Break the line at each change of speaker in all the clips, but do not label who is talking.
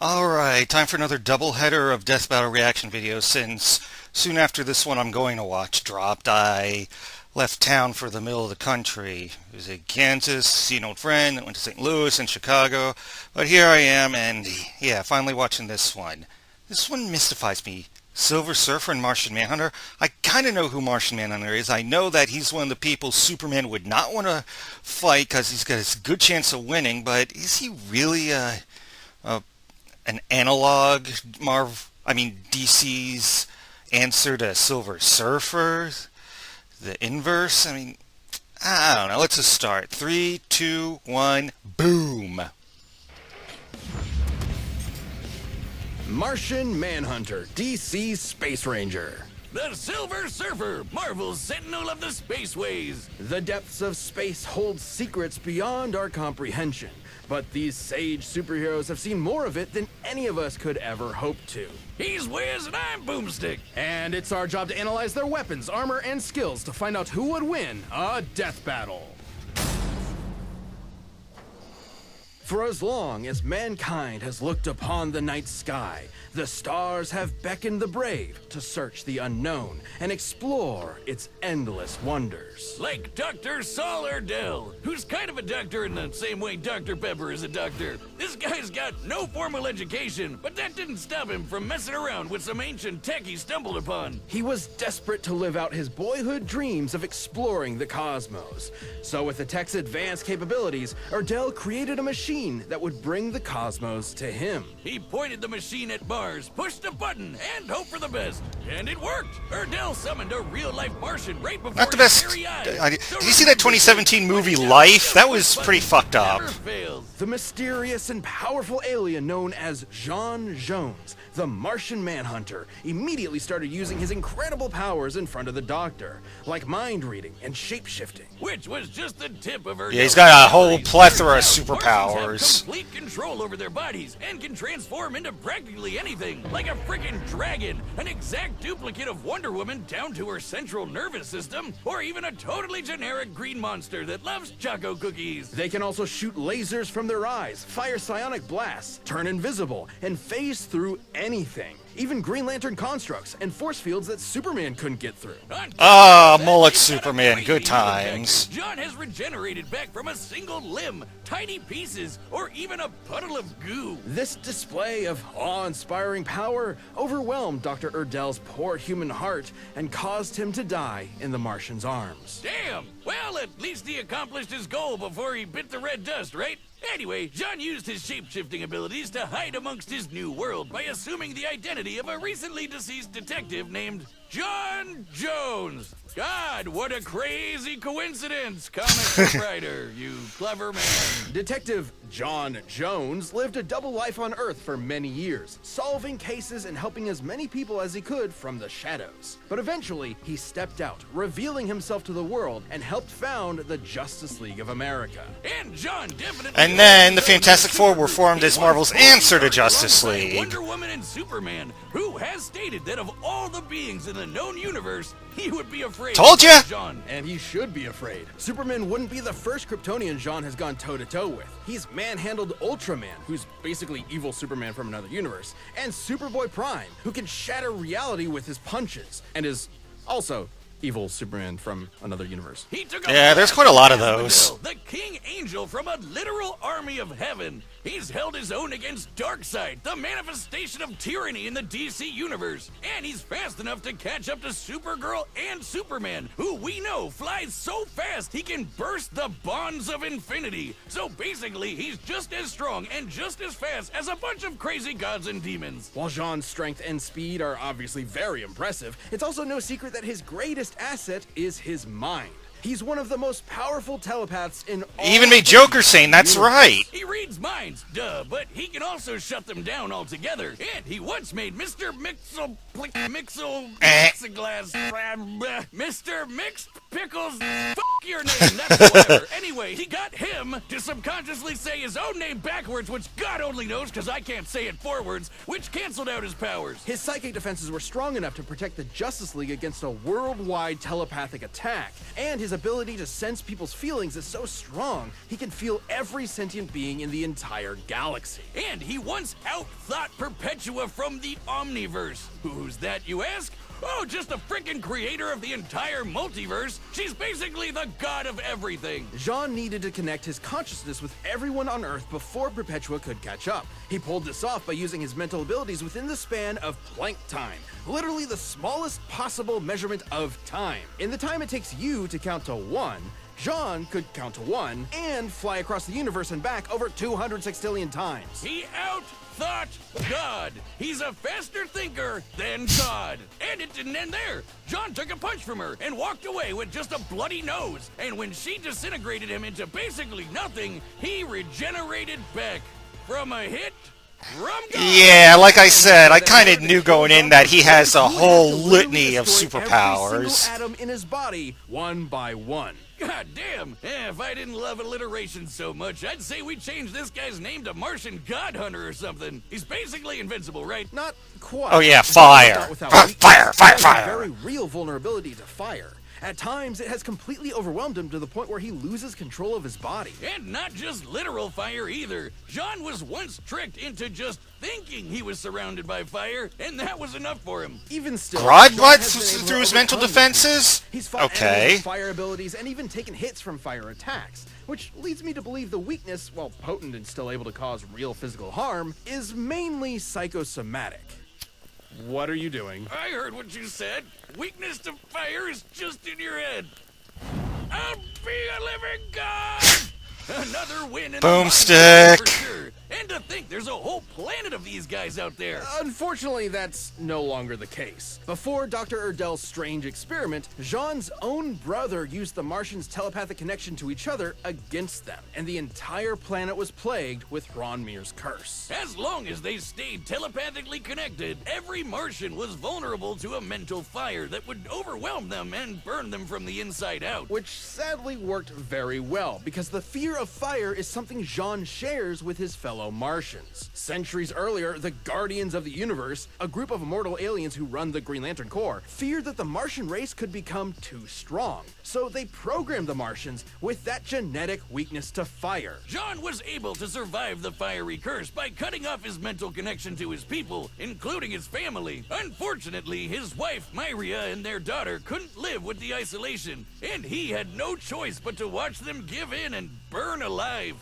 Alright, time for another doubleheader of Death Battle reaction videos since soon after this one I'm going to watch dropped. I left town for the middle of the country. I was in Kansas, see an old friend, then went to St. Louis and Chicago. But here I am and yeah, finally watching this one. This one mystifies me. Silver Surfer and Martian Manhunter. I kind of know who Martian Manhunter is. I know that he's one of the people Superman would not want to fight because he's got a good chance of winning, but is he really an analog DC's answer to Silver Surfer? The inverse? I don't know. Let's just start. 3, 2, 1, boom!
Martian Manhunter, DC's Space Ranger.
The Silver Surfer, Marvel's Sentinel of the Spaceways.
The depths of space hold secrets beyond our comprehension, but these sage superheroes have seen more of it than any of us could ever hope to.
He's Wiz and I'm Boomstick.
And it's our job to analyze their weapons, armor, and skills to find out who would win a death battle. For as long as mankind has looked upon the night sky, the stars have beckoned the brave to search the unknown and explore its endless wonders.
Like Dr. Saul Erdell, who's kind of a doctor in the same way Dr. Pepper is a doctor. This guy's got no formal education, but that didn't stop him from messing around with some ancient tech he stumbled upon.
He was desperate to live out his boyhood dreams of exploring the cosmos. So with the tech's advanced capabilities, Erdell created a machine that would bring the cosmos to him.
He pointed the machine at Mars, pushed a button, and hoped for the best. And it worked. Erdell summoned a real-life Martian right before
Not the best.
his very eyes.
Did you see that 2017 movie Life? That was pretty fucked up.
The mysterious and powerful alien known as J'onn J'onzz, the Martian Manhunter, immediately started using his incredible powers in front of the Doctor, like mind reading and shape-shifting.
Which was just the tip of Erdell's.
Yeah, he's got a whole plethora of superpowers.
Complete control over their bodies and can transform into practically anything, like a freaking dragon, an exact duplicate of Wonder Woman down to her central nervous system, or even a totally generic green monster that loves choco cookies.
They can also shoot lasers from their eyes, fire psionic blasts, turn invisible, and phase through anything. Even Green Lantern constructs and force fields that Superman couldn't get through.
Mullet Superman, good times.
J'onn has regenerated back from a single limb, tiny pieces, or even a puddle of goo.
This display of awe-inspiring power overwhelmed Dr. Erdell's poor human heart and caused him to die in the Martian's arms.
Damn! Well, at least he accomplished his goal before he bit the red dust, right? Anyway, J'onn used his shape-shifting abilities to hide amongst his new world by assuming the identity of a recently deceased detective named J'onn J'onzz. God, what a crazy coincidence, comic book writer, you clever man.
Detective J'onn J'onzz lived a double life on Earth for many years, solving cases and helping as many people as he could from the shadows. But eventually, he stepped out, revealing himself to the world, and helped found the Justice League of America.
And J'onn definitely...
And then the Fantastic Four were formed as Marvel's answer to Justice League.
Wonder Woman and Superman, who has stated that of all the beings in the known universe, he would be afraid.
Told ya!
J'onn.
And he should be afraid. Superman wouldn't be the first Kryptonian J'onn has gone toe-to-toe with. He's manhandled Ultraman, who's basically evil Superman from another universe, and Superboy Prime, who can shatter reality with his punches, and is also evil Superman from another universe.
He took
there's quite a lot of those.
The King Angel from a literal army of heaven. He's held his own against Darkseid, the manifestation of tyranny in the DC universe. And he's fast enough to catch up to Supergirl and Superman, who we know flies so fast he can burst the bonds of infinity. So basically, he's just as strong and just as fast as a bunch of crazy gods and demons.
While J'onn's strength and speed are obviously very impressive, it's also no secret that his greatest asset is his mind. He's one of the most powerful telepaths in all.
He even made Joker saying that's right.
He reads minds, duh, but he can also shut them down altogether. And he once made Mr. Mixel Mixel Plexiglass Mr. Mixed Pickles, fuck your name, that's whatever. Anyway, he got him to subconsciously say his own name backwards, which God only knows because I can't say it forwards, which canceled out his powers.
His psychic defenses were strong enough to protect the Justice League against a worldwide telepathic attack, and his ability to sense people's feelings is so strong, he can feel every sentient being in the entire galaxy.
And he once out-thought Perpetua from the Omniverse. Who's that, you ask? Oh, just the frickin' creator of the entire multiverse. She's basically the god of everything.
Jean needed to connect his consciousness with everyone on Earth before Perpetua could catch up. He pulled this off by using his mental abilities within the span of Planck time, literally the smallest possible measurement of time. In the time it takes you to count to 1, Jean could count to 1 and fly across the universe and back over 200 sextillion times.
He out-thought God. He's a faster thinker than God. And it didn't end there. John took a punch from her and walked away with just a bloody nose. And when she disintegrated him into basically nothing, he regenerated back from a hit.
Yeah, like I said, I kind of knew going in that he has a whole litany of superpowers.
Every single atom in his body, one by one.
God damn! If I didn't love alliteration so much, I'd say we change this guy's name to Martian God Hunter or something. He's basically invincible, right?
Not quite.
Oh yeah, fire! Fire!
A very real vulnerability to fire. At times, it has completely overwhelmed him to the point where he loses control of his body.
And not just literal fire either. John was once tricked into just thinking he was surrounded by fire, and that was enough for him.
Even still,
Broad
John
blood
has been able
through
to
his mental
overcome
defenses?
He's fought enemies
Okay.
with fire abilities and even taken hits from fire attacks, which leads me to believe the weakness, while potent and still able to cause real physical harm, is mainly psychosomatic. What are you doing?
I heard what you said. Weakness to fire is just in your head. I'll be a living god! Another win in
Boomstick.
the for sure. And to think there's a whole planet of these guys out there.
Unfortunately, that's no longer the case. Before Dr. Erdel's strange experiment, Jean's own brother used the Martians' telepathic connection to each other against them, and the entire planet was plagued with Ronmir's curse.
As long as they stayed telepathically connected, every Martian was vulnerable to a mental fire that would overwhelm them and burn them from the inside out.
Which sadly worked very well, because the fear of fire is something Jean shares with his fellow Martians. Centuries earlier, the Guardians of the Universe, a group of immortal aliens who run the Green Lantern Corps, feared that the Martian race could become too strong. So they programmed the Martians with that genetic weakness to fire.
John was able to survive the fiery curse by cutting off his mental connection to his people, including his family. Unfortunately, his wife, Myria, and their daughter couldn't live with the isolation, and he had no choice but to watch them give in and burn alive.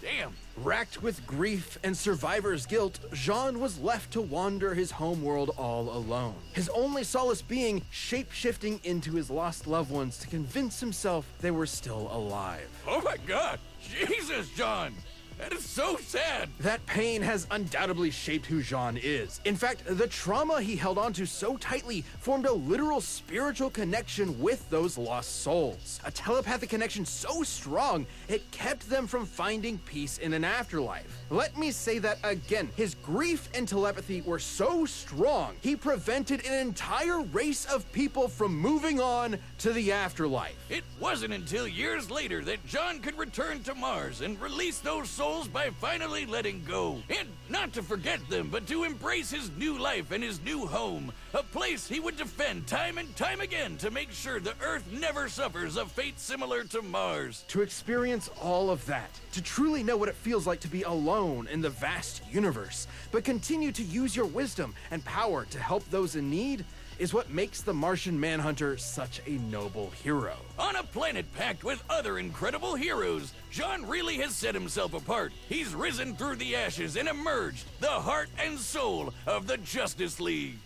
Damn.
Racked with grief and survivor's guilt, Jean was left to wander his homeworld all alone. His only solace being shape-shifting into his lost loved ones to convince himself they were still alive.
Oh my god! Jesus, John! That is so sad!
That pain has undoubtedly shaped who Jean is. In fact, the trauma he held onto so tightly formed a literal spiritual connection with those lost souls. A telepathic connection so strong, it kept them from finding peace in an afterlife. Let me say that again. His grief and telepathy were so strong, he prevented an entire race of people from moving on to the afterlife.
It wasn't until years later that John could return to Mars and release those souls by finally letting go. And not to forget them, but to embrace his new life and his new home. A place he would defend time and time again to make sure the Earth never suffers a fate similar to Mars.
To experience all of that, to truly know what it feels like to be alone in the vast universe, but continue to use your wisdom and power to help those in need, is what makes the Martian Manhunter such a noble hero.
On a planet packed with other incredible heroes, John really has set himself apart. He's risen through the ashes and emerged the heart and soul of the Justice League.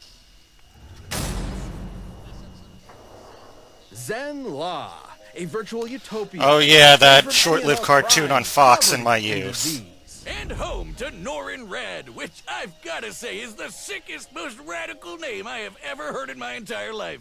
Zen-La, a virtual utopia.
Oh yeah, that short-lived cartoon on Fox in my youth.
And and home to Norrin Rad, which I've gotta say is the sickest, most radical name I have ever heard in my entire life.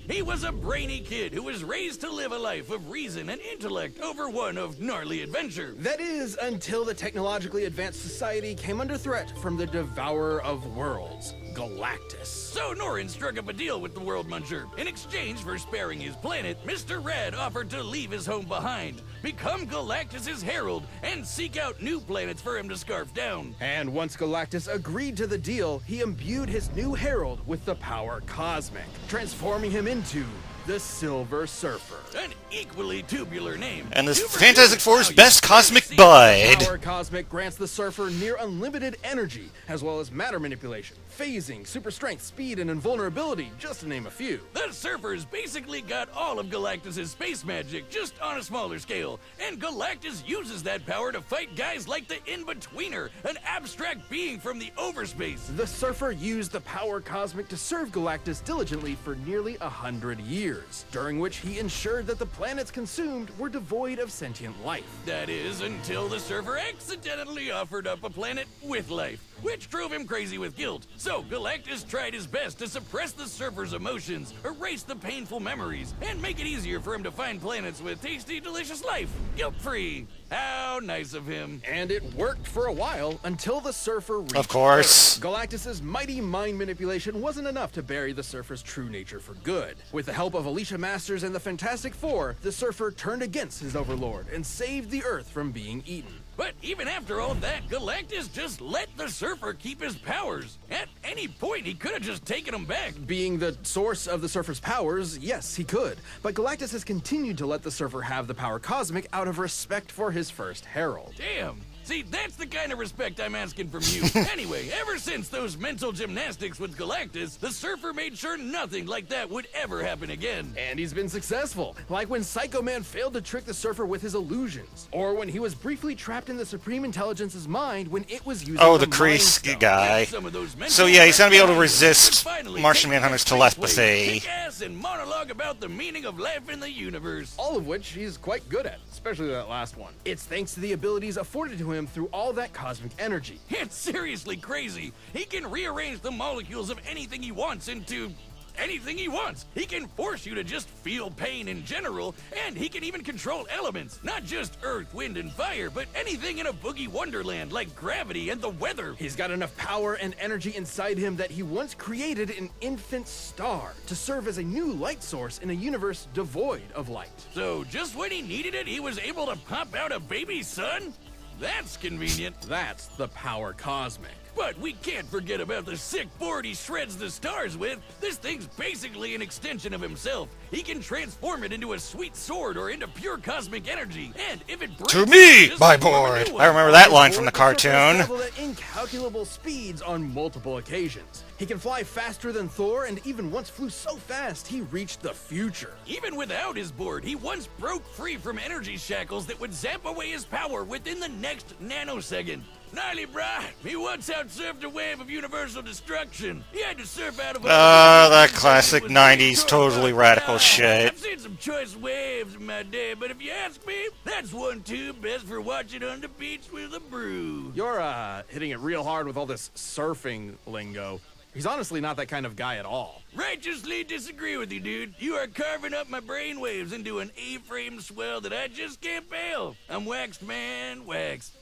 He was a brainy kid who was raised to live a life of reason and intellect over one of gnarly adventure.
That is, until the technologically advanced society came under threat from the devourer of worlds, Galactus.
So Norrin struck up a deal with the World Muncher. In exchange for sparing his planet, Mr. Rad offered to leave his home behind, become Galactus's herald, and seek out new planets for him to scarf down.
And once Galactus agreed to the deal, he imbued his new herald with the power cosmic, transforming him into the Silver Surfer.
An equally tubular name.
And the Fantastic Four's best cosmic bud.
Power Cosmic grants the Surfer near unlimited energy, as well as matter manipulation, phasing, super strength, speed, and invulnerability, just to name a few.
The Surfer's basically got all of Galactus' space magic, just on a smaller scale. And Galactus uses that power to fight guys like the In-Betweener, an abstract being from the overspace.
The Surfer used the Power Cosmic to serve Galactus diligently for nearly 100 years, during which he ensured that the planets consumed were devoid of sentient life.
That is, until the Surfer accidentally offered up a planet with life, which drove him crazy with guilt. So Galactus tried his best to suppress the Surfer's emotions, erase the painful memories, and make it easier for him to find planets with tasty, delicious life, guilt-free. How nice of him.
And it worked for a while, until the Surfer reached
Of course.
Earth. Galactus's mighty mind manipulation wasn't enough to bury the Surfer's true nature for good. With the help of Alicia Masters and the Fantastic Four, the Surfer turned against his overlord and saved the Earth from being eaten.
But even after all that, Galactus just let the Surfer keep his powers. At any point, he could have just taken them back.
Being the source of the Surfer's powers, yes, he could. But Galactus has continued to let the Surfer have the Power Cosmic out of respect for his first herald.
Damn. See, that's the kind of respect I'm asking from you. Anyway, ever since those mental gymnastics with Galactus, the Surfer made sure nothing like that would ever happen again.
And he's been successful, like when Psycho Man failed to trick the Surfer with his illusions, or when he was briefly trapped in the Supreme Intelligence's mind when it was using
Oh, the
Mind
Crease
Stone.
guy.
Some of those mental
So yeah, he's gonna be able to
practices
resist
finally
Martian
take
Manhunter's
their place,
telepathy.
kick ass and monologue about the meaning of life in the universe.
All of which he's quite good at, especially that last one. It's thanks to the abilities afforded to him through all that cosmic energy.
It's seriously crazy. He can rearrange the molecules of anything he wants into anything he wants. He can force you to just feel pain in general, and he can even control elements. Not just earth, wind, and fire, but anything in a boogie wonderland like gravity and the weather.
He's got enough power and energy inside him that he once created an infant star to serve as a new light source in a universe devoid of light.
So just when he needed it, he was able to pop out a baby son? That's convenient.
That's the Power Cosmic.
But we can't forget about the sick board he shreds the stars with. This thing's basically an extension of himself. He can transform it into a sweet sword or into pure cosmic energy. And if it breaks,
To me,
just
my
form a
board.
new one.
I remember that line from the
Surfer has
cartoon.
traveled at incalculable speeds on multiple occasions. He can fly faster than Thor, and even once flew so fast he reached the future.
Even without his board, he once broke free from energy shackles that would zap away his power within the next nanosecond. Gnarly, brah. He once outsurfed a wave of universal destruction. He had to surf out of a...
That classic 90s totally radical
I've
shit.
seen some choice waves in my day, but if you ask me, that's one too best for watching on the beach with a brew.
You're, hitting it real hard with all this surfing lingo. He's honestly not that kind of guy at all.
Righteously disagree with you, dude. You are carving up my brainwaves into an A-frame swell that I just can't bail. I'm waxed, man, waxed.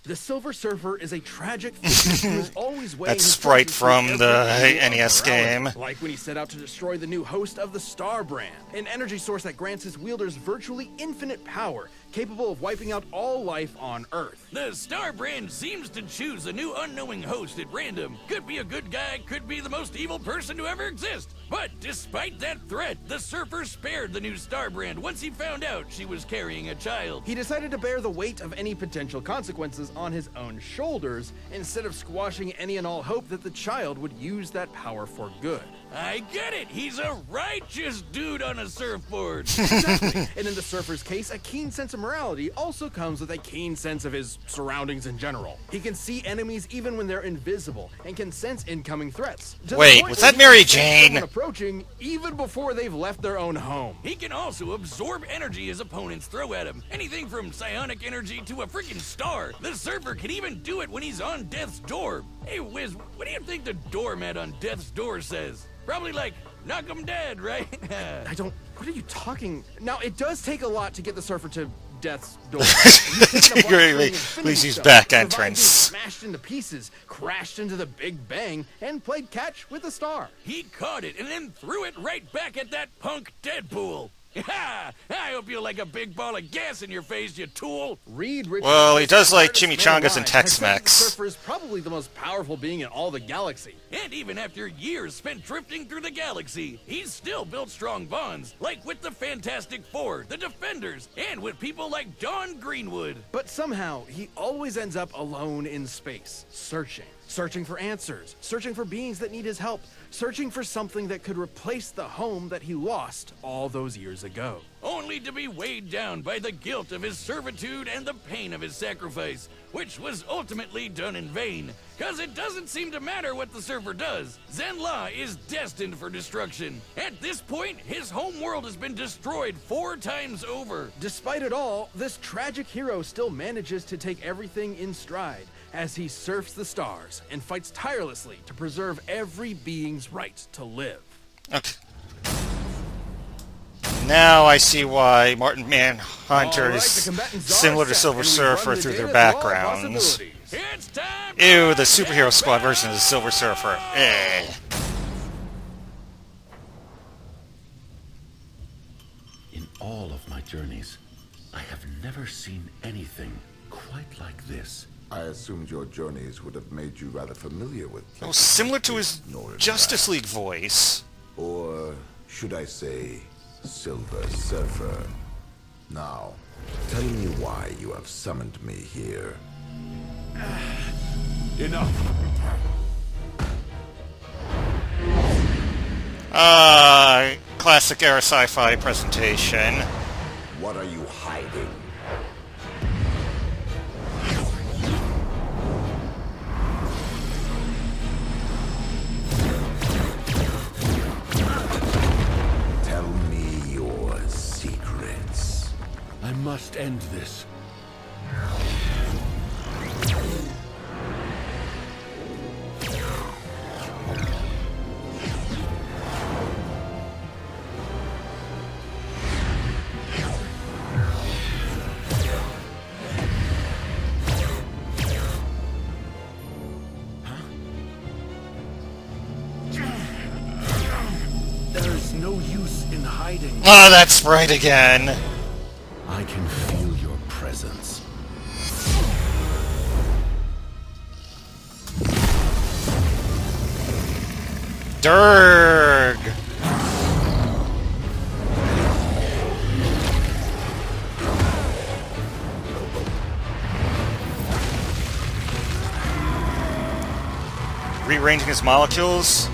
The Silver Surfer is a tragic figure who is always weighing
That
his
sprite
forces
from
through
the
every angle of
NES
morality.
game.
Like when he set out to destroy the new host of the Star Brand, an energy source that grants his wielders virtually infinite power, capable of wiping out all life on Earth.
The Star Brand seems to choose a new unknowing host at random. Could be a good guy, could be the most evil person to ever exist. But despite that threat, the Surfer spared the new Star Brand once he found out she was carrying a child.
He decided to bear the weight of any potential consequences on his own shoulders, instead of squashing any and all hope that the child would use that power for good.
I get it. He's a righteous dude on a surfboard.
Exactly. And in the surfer's case, a keen sense of morality also comes with a keen sense of his surroundings in general. He can see enemies even when they're invisible and can sense incoming threats. To the
Wait,
point
was
where
that
he
Mary
can sense someone
Jane?
approaching even before they've left their own home.
He can also absorb energy his opponents throw at him. Anything from psionic energy to a freaking star. The surfer can even do it when he's on death's door. Hey, Wiz, what do you think the doormat on death's door says? Probably like, knock 'em dead, right?
What are you talking? Now, it does take a lot to get the surfer to death's door.
Please use back entrance.
Smashed into pieces, crashed into the Big Bang, and played catch with a star.
He caught it and then threw it right back at that punk Deadpool. Ha! I hope you like a big ball of gas in your face, you tool.
Well, he does like chimichangas and Tex-Mex.
The surfer is probably the most powerful being in all the galaxy.
And even after years spent drifting through the galaxy, he's still built strong bonds, like with the Fantastic Four, the Defenders, and with people like Dawn Greenwood.
But somehow, he always ends up alone in space, searching for answers, searching for beings that need his help, searching for something that could replace the home that he lost all those years ago.
Only to be weighed down by the guilt of his servitude and the pain of his sacrifice, which was ultimately done in vain. Cause it doesn't seem to matter what the surfer does. Zenla is destined for destruction. At this point, his home world has been destroyed 4 times over.
Despite it all, this tragic hero still manages to take everything in stride as he surfs the stars and fights tirelessly to preserve every being's right to live.
Okay. Now I see why Martian Manhunter is similar to Silver Surfer through their backgrounds.
It's time.
Ew, the superhero squad version of the Silver Surfer. Eh.
In all of my journeys, I have never seen anything quite like this.
I assumed your journeys would have made you rather familiar with
Oh, similar to his Justice League voice.
Or should I say, Silver Surfer. Now, tell me why you have summoned me here.
Enough!
Classic era sci-fi presentation.
What are you hiding? Tell me your secrets.
I must end this. There's no use in hiding.
Oh, that's right again.
I can feel your presence.
Durg. Rearranging his molecules?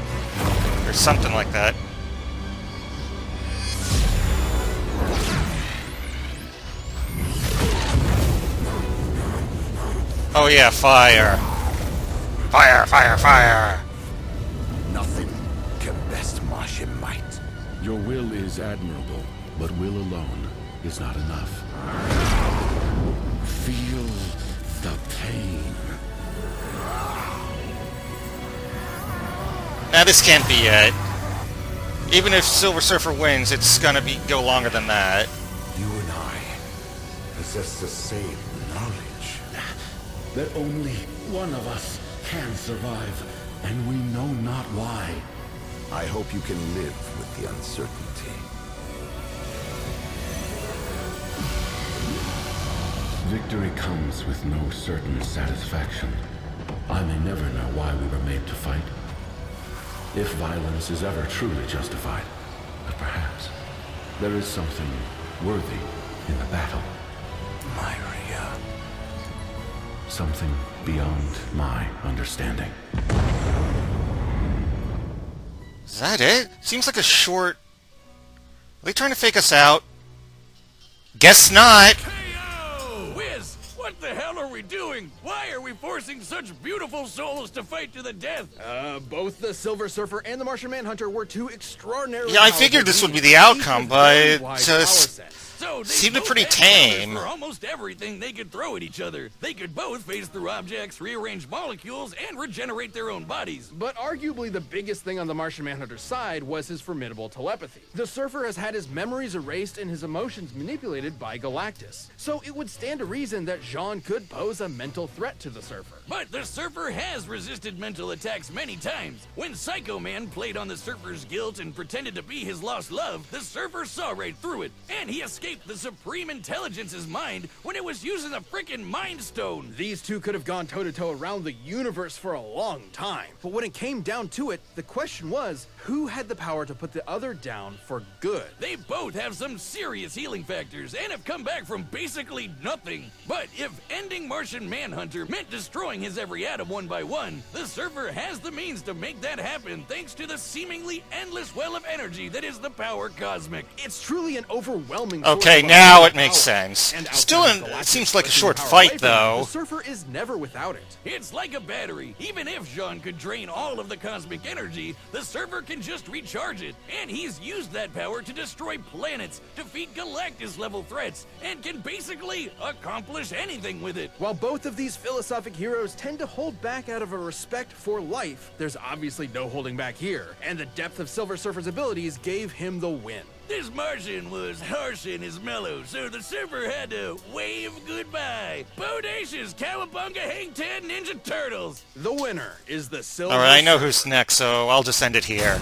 Or something like that. Oh yeah, fire. Fire, fire, fire.
Nothing can best Martian might.
Your will is admirable, but will alone is not enough. Feel the pain.
Now this can't be it. Even if Silver Surfer wins, it's gonna go longer than that.
You and I possess the same knowledge.
That only one of us can survive, and we know not why.
I hope you can live with the uncertainty.
Victory comes with no certain satisfaction. I may never know why we were made to fight. If violence is ever truly justified, but perhaps there is something worthy in the battle.
Myria.
Something beyond my understanding.
Is that it? Seems like a short... Are they trying to fake us out? Guess not!
Hey-o! Wiz, what the hell are we doing? Why are we forcing such beautiful souls to fight to the death?
Both the Silver Surfer and the Martian Manhunter were two extraordinarily
Yeah, I
powerful
figured this would be
beings,
the
each
outcome,
with
but
very wide power sets.
So they
seemed
both
pretty
had counters
tame.
for almost everything they could throw at each other. They could both phase through objects, rearrange molecules, and regenerate their own bodies.
But arguably the biggest thing on the Martian Manhunter's side was his formidable telepathy. The Surfer has had his memories erased and his emotions manipulated by Galactus. So it would stand to reason that Jean could pose a mental threat to the Surfer.
But the Surfer has resisted mental attacks many times. When Psycho Man played on the Surfer's guilt and pretended to be his lost love, the Surfer saw right through it, and he escaped the Supreme Intelligence's mind when it was using the frickin' Mind Stone.
These two could have gone toe-to-toe around the universe for a long time. But when it came down to it, the question was, who had the power to put the other down for good?
They both have some serious healing factors and have come back from basically nothing. But if ending Martian Manhunter meant destroying his every atom one by one, the Surfer has the means to make that happen thanks to the seemingly endless well of energy that is the power cosmic.
It's truly an overwhelming
Okay,
source of
now it
power.
makes sense.
And
Still,
outside of
it
Galactus
seems like a
pushing
short
power
fight,
away from him,
though.
The Surfer is never without it.
It's like a battery. Even if Jean could drain all of the cosmic energy, the Surfer can just recharge it. And he's used that power to destroy planets, defeat Galactus-level threats, and can basically accomplish anything with it.
While both of these philosophic heroes tend to hold back out of a respect for life, there's obviously no holding back here, and the depth of Silver Surfer's abilities gave him the win.
This Martian was harsh in his mellow, so the Surfer had to wave goodbye. Bodacious, Cowabunga, Hang Ten, Ninja Turtles.
The winner is the Silver
Alright, I know
Surfer.
who's next, so I'll just end it here.